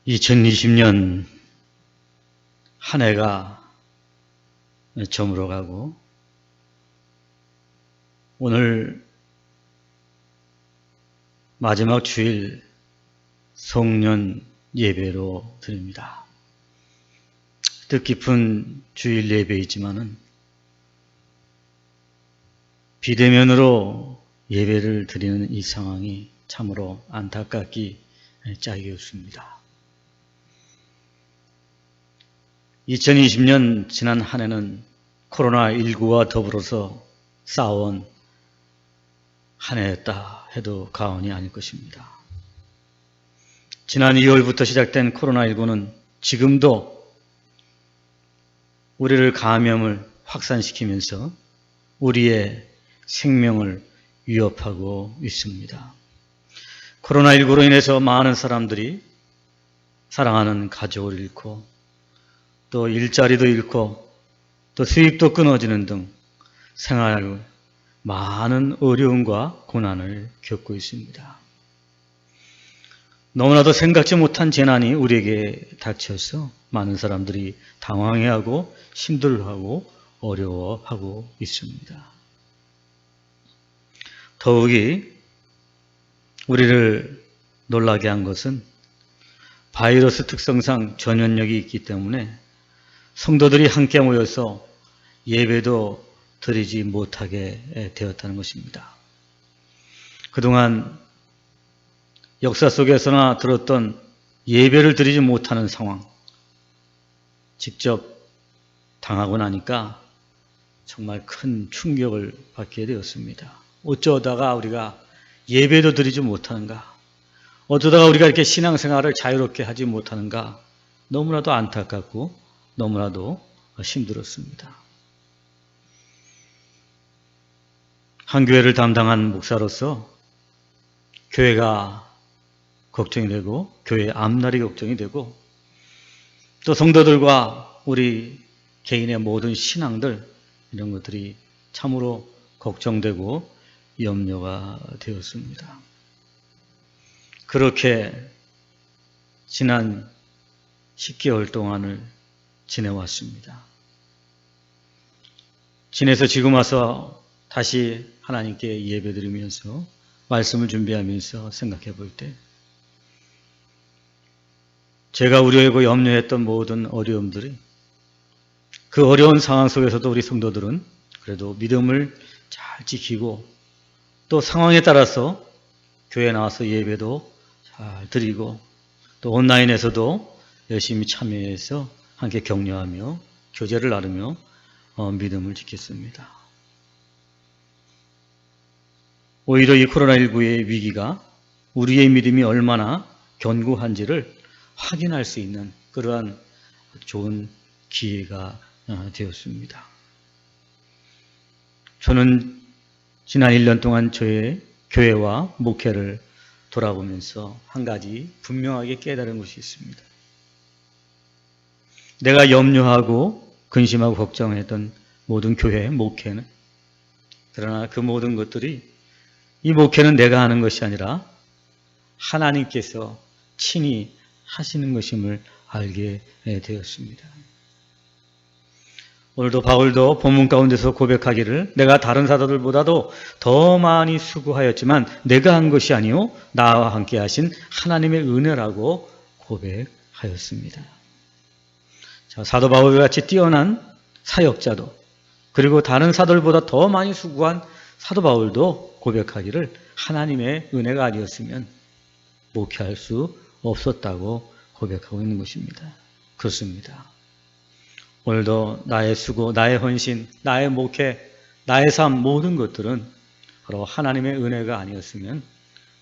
2020년 한 해가 저물어가고 오늘 마지막 주일 송년 예배로 드립니다. 뜻깊은 주일 예배이지만은 비대면으로 예배를 드리는 이 상황이 참으로 안타깝기 짝이었습니다. 2020년 지난 한 해는 코로나19와 더불어서 싸워온 한 해였다 해도 과언이 아닐 것입니다. 지난 2월부터 시작된 코로나19는 지금도 우리를 감염을 확산시키면서 우리의 생명을 위협하고 있습니다. 코로나19로 인해서 많은 사람들이 사랑하는 가족을 잃고 또 일자리도 잃고 또 수입도 끊어지는 등 생활 많은 어려움과 고난을 겪고 있습니다. 너무나도 생각지 못한 재난이 우리에게 닥쳐서 많은 사람들이 당황해하고 힘들어하고 어려워하고 있습니다. 더욱이 우리를 놀라게 한 것은 바이러스 특성상 전염력이 있기 때문에 성도들이 함께 모여서 예배도 드리지 못하게 되었다는 것입니다. 그동안 역사 속에서나 들었던 예배를 드리지 못하는 상황, 직접 당하고 나니까 정말 큰 충격을 받게 되었습니다. 어쩌다가 우리가 예배도 드리지 못하는가? 어쩌다가 우리가 이렇게 신앙생활을 자유롭게 하지 못하는가? 너무나도 안타깝고 너무나도 힘들었습니다. 한 교회를 담당한 목사로서 교회가 걱정이 되고 교회의 앞날이 걱정이 되고 또 성도들과 우리 개인의 모든 신앙들 이런 것들이 참으로 걱정되고 염려가 되었습니다. 그렇게 지난 10개월 동안을 지내왔습니다. 지내서 지금 와서 다시 하나님께 예배드리면서 말씀을 준비하면서 생각해 볼 때 제가 우려하고 염려했던 모든 어려움들이 그 어려운 상황 속에서도 우리 성도들은 그래도 믿음을 잘 지키고 또 상황에 따라서 교회에 나와서 예배도 잘 드리고 또 온라인에서도 열심히 참여해서 함께 격려하며 교제를 나누며 믿음을 지켰습니다. 오히려 이 코로나19의 위기가 우리의 믿음이 얼마나 견고한지를 확인할 수 있는 그러한 좋은 기회가 되었습니다. 저는 지난 1년 동안 저의 교회와 목회를 돌아보면서 한 가지 분명하게 깨달은 것이 있습니다. 내가 염려하고 근심하고 걱정했던 모든 교회, 목회는 그러나 그 모든 것들이 이 목회는 내가 하는 것이 아니라 하나님께서 친히 하시는 것임을 알게 되었습니다. 오늘도 바울도 본문 가운데서 고백하기를 내가 다른 사도들보다도 더 많이 수고하였지만 내가 한 것이 아니요 나와 함께 하신 하나님의 은혜라고 고백하였습니다. 자, 사도 바울같이 뛰어난 사역자도 그리고 다른 사도들보다 더 많이 수고한 사도 바울도 고백하기를 하나님의 은혜가 아니었으면 목회할 수 없었다고 고백하고 있는 것입니다. 그렇습니다. 오늘도 나의 수고, 나의 헌신, 나의 목회, 나의 삶 모든 것들은 바로 하나님의 은혜가 아니었으면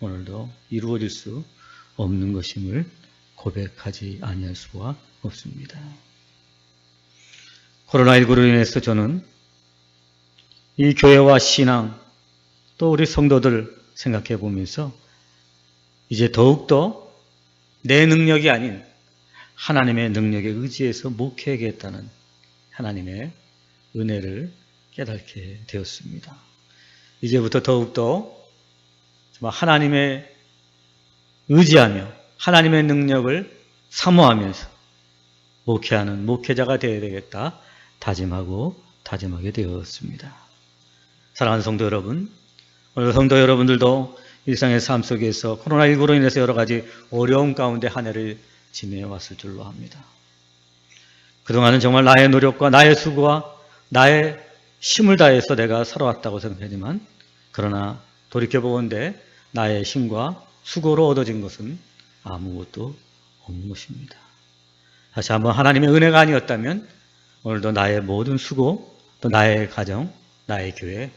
오늘도 이루어질 수 없는 것임을 고백하지 아니할 수가 없습니다. 코로나19로 인해서 저는 이 교회와 신앙 또 우리 성도들 생각해 보면서 이제 더욱더 내 능력이 아닌 하나님의 능력에 의지해서 목회하겠다는 하나님의 은혜를 깨닫게 되었습니다. 이제부터 더욱더 하나님의 의지하며 하나님의 능력을 사모하면서 목회하는 목회자가 되어야 되겠다 다짐하게 되었습니다. 사랑하는 성도 여러분, 오늘 성도 여러분들도 일상의 삶 속에서 코로나19로 인해서 여러 가지 어려움 가운데 한 해를 지내왔을 줄로 합니다. 그동안은 정말 나의 노력과 나의 수고와 나의 힘을 다해서 내가 살아왔다고 생각하지만, 그러나 돌이켜보건대 나의 힘과 수고로 얻어진 것은 아무것도 없는 것입니다. 다시 한번 하나님의 은혜가 아니었다면 오늘도 나의 모든 수고, 또 나의 가정, 나의 교회,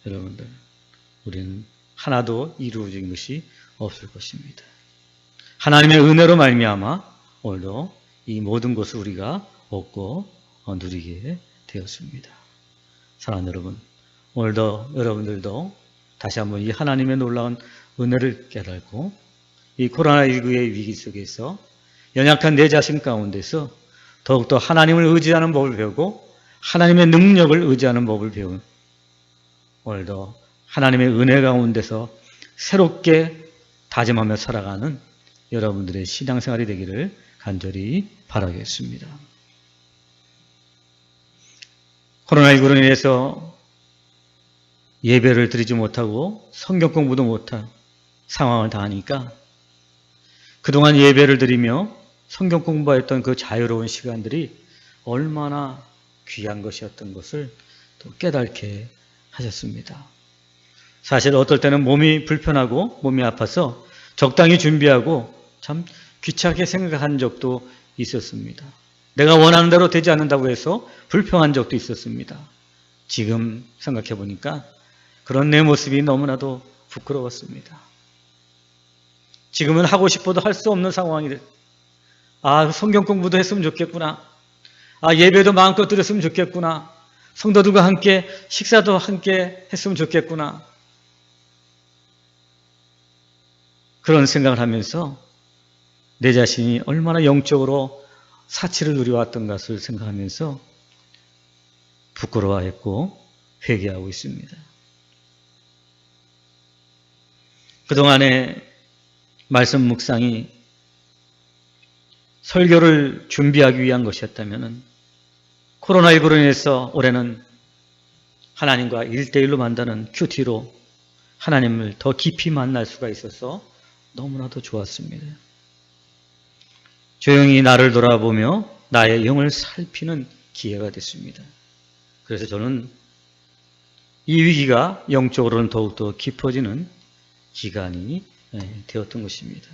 여러분들, 우리는 하나도 이루어진 것이 없을 것입니다. 하나님의 은혜로 말미암아 오늘도 이 모든 것을 우리가 얻고 누리게 되었습니다. 사랑하는 여러분, 오늘도 여러분들도 다시 한번 이 하나님의 놀라운 은혜를 깨닫고 이 코로나19의 위기 속에서 연약한 내 자신 가운데서 더욱더 하나님을 의지하는 법을 배우고 하나님의 능력을 의지하는 법을 배운, 오늘도 하나님의 은혜 가운데서 새롭게 다짐하며 살아가는 여러분들의 신앙생활이 되기를 간절히 바라겠습니다. 코로나19로 인해서 예배를 드리지 못하고 성경 공부도 못한 상황을 당하니까 그동안 예배를 드리며 성경 공부했던 그 자유로운 시간들이 얼마나 귀한 것이었던 것을 또 깨닫게 하셨습니다. 사실 어떨 때는 몸이 불편하고 몸이 아파서 적당히 준비하고 참 귀찮게 생각한 적도 있었습니다. 내가 원하는 대로 되지 않는다고 해서 불평한 적도 있었습니다. 지금 생각해 보니까 그런 내 모습이 너무나도 부끄러웠습니다. 지금은 하고 싶어도 할 수 없는 상황이, 성경 공부도 했으면 좋겠구나. 예배도 마음껏 드렸으면 좋겠구나. 성도들과 함께 식사도 함께 했으면 좋겠구나. 그런 생각을 하면서 내 자신이 얼마나 영적으로 사치를 누려왔던 것을 생각하면서 부끄러워했고 회개하고 있습니다. 그동안의 말씀 묵상이 설교를 준비하기 위한 것이었다면 코로나19로 인해서 올해는 하나님과 1대1로 만나는 큐티로 하나님을 더 깊이 만날 수가 있어서 너무나도 좋았습니다. 조용히 나를 돌아보며 나의 영을 살피는 기회가 됐습니다. 그래서 저는 이 위기가 영적으로는 더욱더 깊어지는 기간이 되었던 것입니다.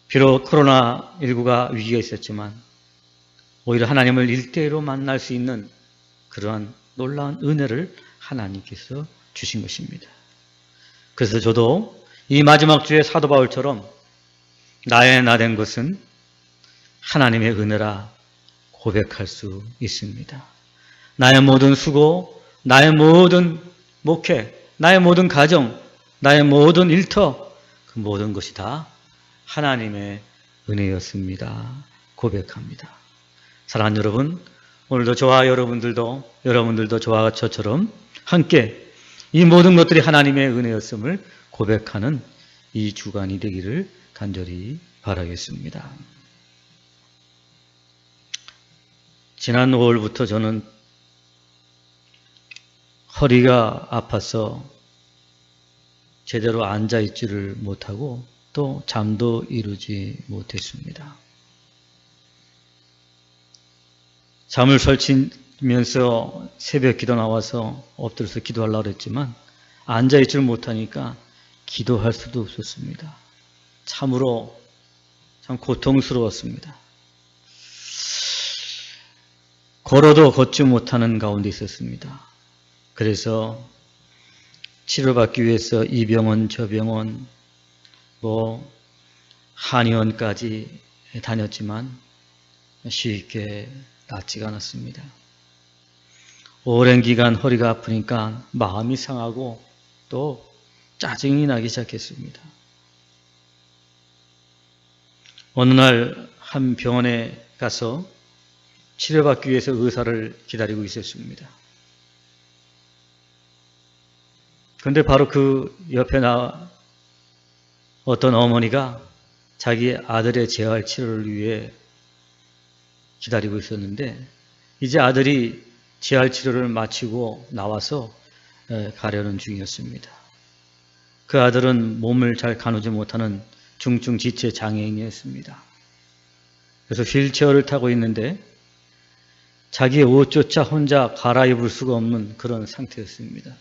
비록 코로나19가 위기가 있었지만 오히려 하나님을 1대1로 만날 수 있는 그러한 놀라운 은혜를 하나님께서 주신 것입니다. 그래서 저도 이 마지막 주에 사도 바울처럼 나의 나 된 것은 하나님의 은혜라 고백할 수 있습니다. 나의 모든 수고, 나의 모든 목회, 나의 모든 가정, 나의 모든 일터, 그 모든 것이 다 하나님의 은혜였습니다. 고백합니다. 사랑하는 여러분, 오늘도 저와 여러분들도 저와 저처럼 함께 이 모든 것들이 하나님의 은혜였음을 고백하는 이 주간이 되기를 간절히 바라겠습니다. 지난 5월부터 저는 허리가 아파서 제대로 앉아있지를 못하고 또 잠도 이루지 못했습니다. 잠을 설치면서 새벽 기도 나와서 엎드려서 기도하려고 했지만 앉아있지를 못하니까 기도할 수도 없었습니다. 참으로 참 고통스러웠습니다. 걸어도 걷지 못하는 가운데 있었습니다. 그래서 치료받기 위해서 이 병원 저 병원 한의원까지 다녔지만 쉽게 낫지가 않았습니다. 오랜 기간 허리가 아프니까 마음이 상하고 또 짜증이 나기 시작했습니다. 어느 날 한 병원에 가서 치료받기 위해서 의사를 기다리고 있었습니다. 그런데 바로 그 옆에 어떤 어머니가 자기 아들의 재활 치료를 위해 기다리고 있었는데 이제 아들이 재활 치료를 마치고 나와서 가려는 중이었습니다. 그 아들은 몸을 잘 가누지 못하는 중증 지체 장애인이었습니다. 그래서 휠체어를 타고 있는데 자기의 옷조차 혼자 갈아입을 수가 없는 그런 상태였습니다.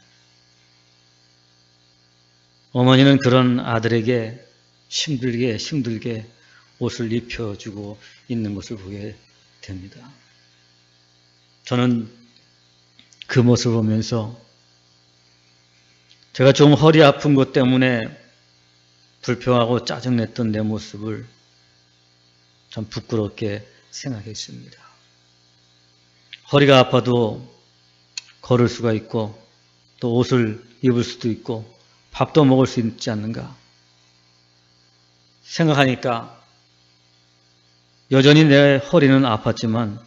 어머니는 그런 아들에게 힘들게 옷을 입혀주고 있는 것을 보게 됩니다. 저는 그 모습을 보면서 제가 좀 허리 아픈 것 때문에 불평하고 짜증냈던 내 모습을 참 부끄럽게 생각했습니다. 허리가 아파도 걸을 수가 있고 또 옷을 입을 수도 있고 밥도 먹을 수 있지 않는가 생각하니까 여전히 내 허리는 아팠지만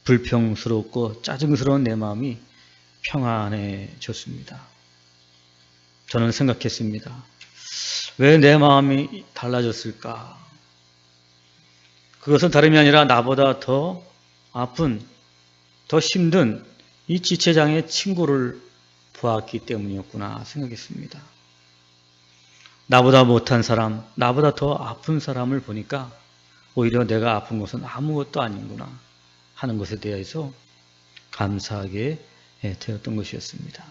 불평스럽고 짜증스러운 내 마음이 평안해졌습니다. 저는 생각했습니다. 왜 내 마음이 달라졌을까? 그것은 다름이 아니라 나보다 더 아픈, 더 힘든 이 지체장애 친구를 보았기 때문이었구나 생각했습니다. 나보다 못한 사람, 나보다 더 아픈 사람을 보니까 오히려 내가 아픈 것은 아무것도 아닌구나 하는 것에 대해서 감사하게 되었던 것이었습니다.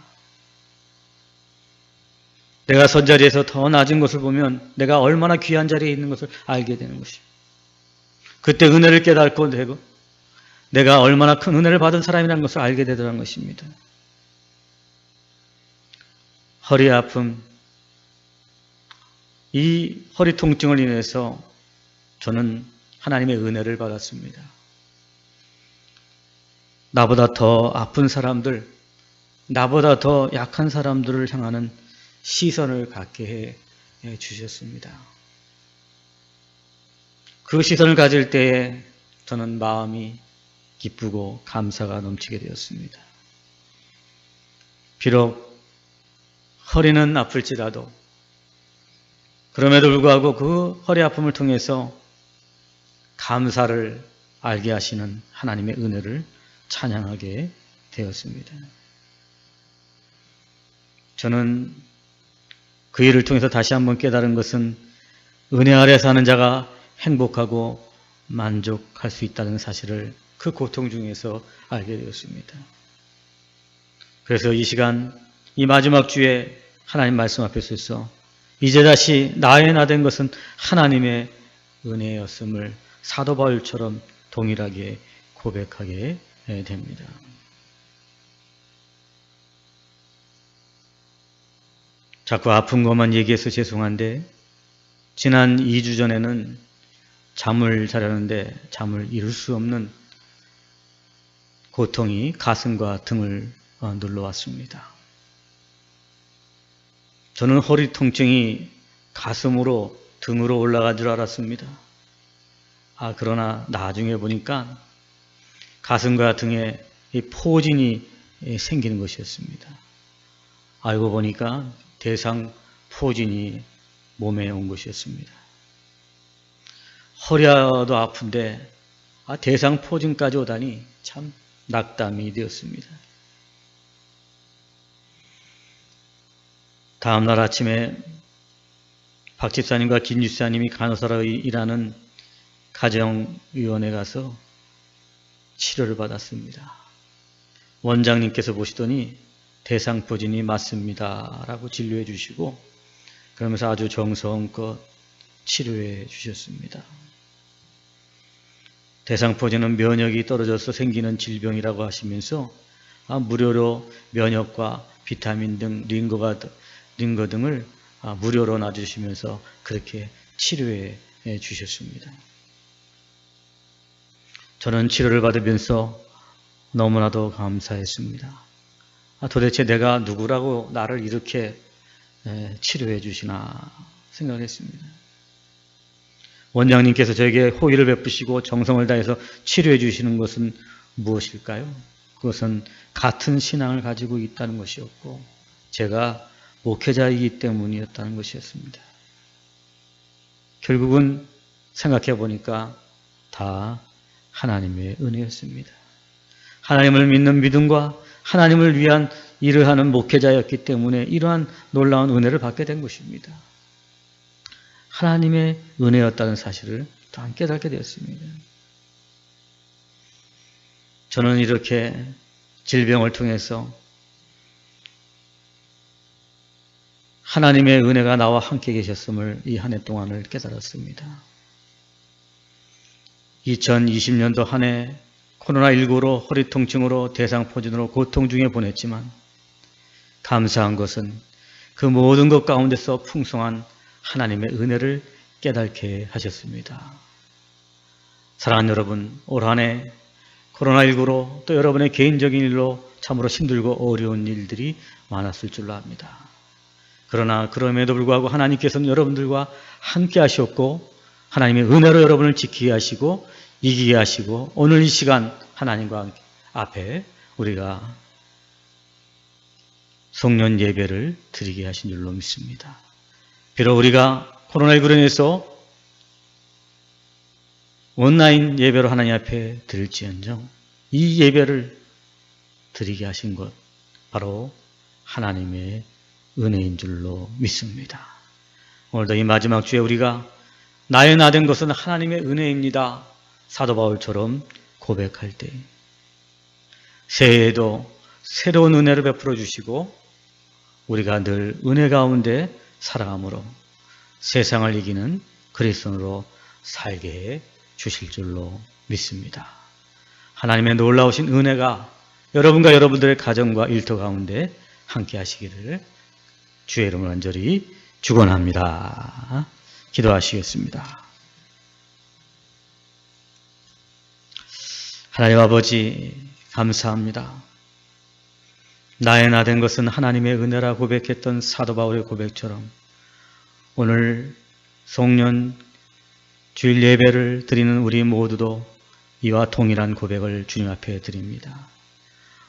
내가 선 자리에서 더 낮은 것을 보면 내가 얼마나 귀한 자리에 있는 것을 알게 되는 것입니다. 그때 은혜를 깨닫고 되고 내가 얼마나 큰 은혜를 받은 사람이라는 것을 알게 되더라는 것입니다. 허리 아픔, 이 허리 통증을 인해서 저는 하나님의 은혜를 받았습니다. 나보다 더 아픈 사람들, 나보다 더 약한 사람들을 향하는 시선을 갖게 해 주셨습니다. 그 시선을 가질 때에 저는 마음이 기쁘고 감사가 넘치게 되었습니다. 비록 허리는 아플지라도 그럼에도 불구하고 그 허리 아픔을 통해서 감사를 알게 하시는 하나님의 은혜를 찬양하게 되었습니다. 저는 그 일을 통해서 다시 한번 깨달은 것은 은혜 아래 사는 자가 행복하고 만족할 수 있다는 사실을 그 고통 중에서 알게 되었습니다. 그래서 이 시간, 이 마지막 주에 하나님 말씀 앞에 서서 이제 다시 나의 나 된 것은 하나님의 은혜였음을 사도 바울처럼 동일하게 고백하게 됩니다. 자꾸 아픈 것만 얘기해서 죄송한데 지난 2주 전에는 잠을 자려는데 잠을 이룰 수 없는 고통이 가슴과 등을 눌러왔습니다. 저는 허리 통증이 가슴으로 등으로 올라간 줄 알았습니다. 그러나 나중에 보니까 가슴과 등에 이 포진이 생기는 것이었습니다. 알고 보니까 대상 포진이 몸에 온 것이었습니다. 허리도 아픈데 대상 포진까지 오다니 참 낙담이 되었습니다. 다음날 아침에 박 집사님과 김 집사님이 간호사로 일하는 가정위원회 가서 치료를 받았습니다. 원장님께서 보시더니 대상포진이 맞습니다 라고 진료해 주시고 그러면서 아주 정성껏 치료해 주셨습니다. 대상포진은 면역이 떨어져서 생기는 질병이라고 하시면서 무료로 면역과 비타민 등 링거 등을 무료로 놔주시면서 그렇게 치료해 주셨습니다. 저는 치료를 받으면서 너무나도 감사했습니다. 도대체 내가 누구라고 나를 이렇게 치료해 주시나 생각했습니다. 원장님께서 저에게 호의를 베푸시고 정성을 다해서 치료해 주시는 것은 무엇일까요? 그것은 같은 신앙을 가지고 있다는 것이었고 제가 목회자이기 때문이었다는 것이었습니다. 결국은 생각해 보니까 다 하나님의 은혜였습니다. 하나님을 믿는 믿음과 하나님을 위한 일을 하는 목회자였기 때문에 이러한 놀라운 은혜를 받게 된 것입니다. 하나님의 은혜였다는 사실을 또한 깨닫게 되었습니다. 저는 이렇게 질병을 통해서 하나님의 은혜가 나와 함께 계셨음을 이 한 해 동안을 깨달았습니다. 2020년도 한 해 코로나19로 허리 통증으로 대상포진으로 고통 중에 보냈지만 감사한 것은 그 모든 것 가운데서 풍성한 하나님의 은혜를 깨닫게 하셨습니다. 사랑하는 여러분, 올 한 해 코로나19로 또 여러분의 개인적인 일로 참으로 힘들고 어려운 일들이 많았을 줄로 압니다. 그러나 그럼에도 불구하고 하나님께서는 여러분들과 함께 하셨고 하나님의 은혜로 여러분을 지키게 하시고 이기게 하시고 오늘 이 시간 하나님과 앞에 우리가 송년 예배를 드리게 하신 줄로 믿습니다. 비록 우리가 코로나19로 인해서 온라인 예배로 하나님 앞에 드릴지언정 이 예배를 드리게 하신 것 바로 하나님의 은혜인 줄로 믿습니다. 오늘도 이 마지막 주에 우리가 나의 나 된 것은 하나님의 은혜입니다. 사도 바울처럼 고백할 때 새해에도 새로운 은혜를 베풀어 주시고 우리가 늘 은혜 가운데 살아감으로 세상을 이기는 그리스도인으로 살게 해 주실 줄로 믿습니다. 하나님의 놀라우신 은혜가 여러분과 여러분들의 가정과 일터 가운데 함께 하시기를 주의 이름으로 간절히 축원합니다. 기도하시겠습니다. 하나님 아버지 감사합니다. 나의 나 된 것은 하나님의 은혜라 고백했던 사도 바울의 고백처럼 오늘 송년 주일 예배를 드리는 우리 모두도 이와 동일한 고백을 주님 앞에 드립니다.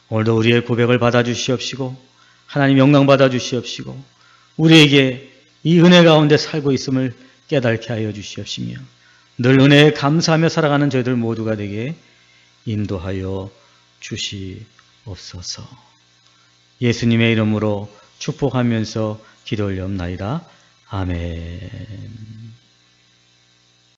오늘도 우리의 고백을 받아주시옵시고 하나님 영광 받아주시옵시고 우리에게 이 은혜 가운데 살고 있음을 깨닫게 하여 주시옵시며 늘 은혜에 감사하며 살아가는 저희들 모두가 되게 인도하여 주시옵소서. 예수님의 이름으로 축복하면서 기도 올려옵나이다. 아멘.